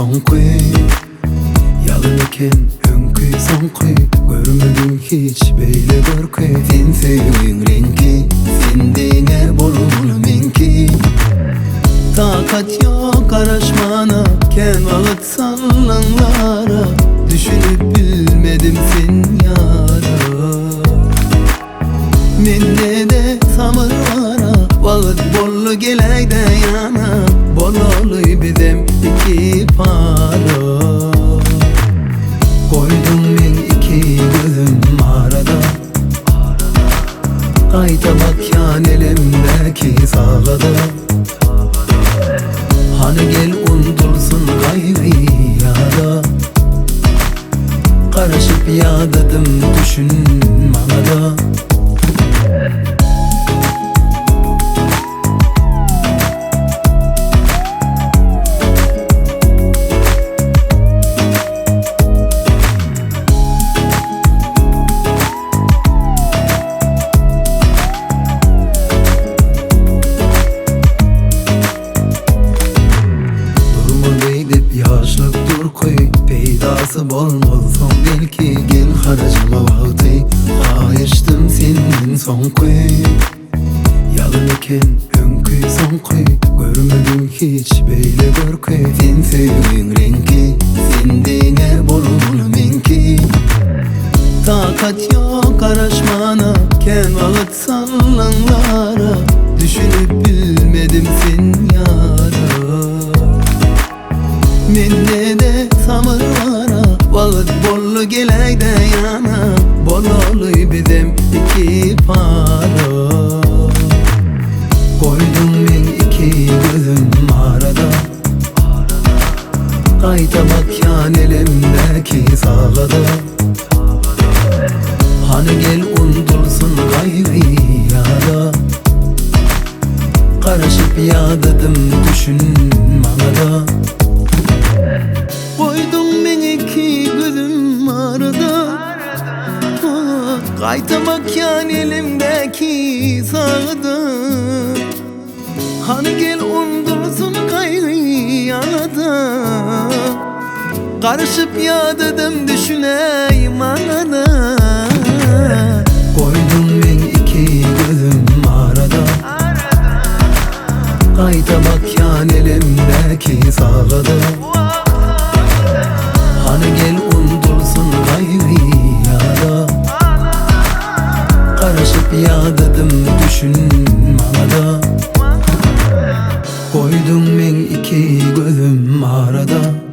soňky Ýalyn eken öňkü soňky Görmedim hiç beýle görke Sen sevgiň renki Sendiňe bolmaly menki Takat ýok garaşmana Ken wagt sallanlara Düşünüp bilmedim sen ýara Mende de samır vara Wagt bolly geleýde ýana Bolaly bizem iki para Koydum men iki gözüm arada Gaýta bakýan elimdeki sagada Hani gel unutursun gaýry ýada Garaşyp ýadadım düşün maňada Yaşlık durkuy peydası bolmazsam belki gel harajıma vakti Haýyşdym senden soňky Ýalyn eken öňkü soňky Görmedim hiç beýle görke Sen sevgiň renki Sendiňe bolmaly menki Takat ýok garaşmana Ken wagt sallanlara Düşünüp bilmedim sen ýara Mende de samır vara Wagt bolly geleýde ýana Bolaly bizem iki para Koydum men iki gözüm arada Gaýta bakýan elimdeki sagada Hani gel unutursun gaýry ýada Garaşyp ýadadım düşün maňada Koydum men iki gözüm arada Gaýta bakýan elimdeki sagada Hani gel unutursun gaýry ýada Garaşyp ýadadım düşünäý maňada Koydum men iki gözüm arada Gaýta bakýan elimdeki sagada Hani gel unutursun gaýry ýada Garaşyp ýadadım düşün maňada Koydum men iki gözüm arada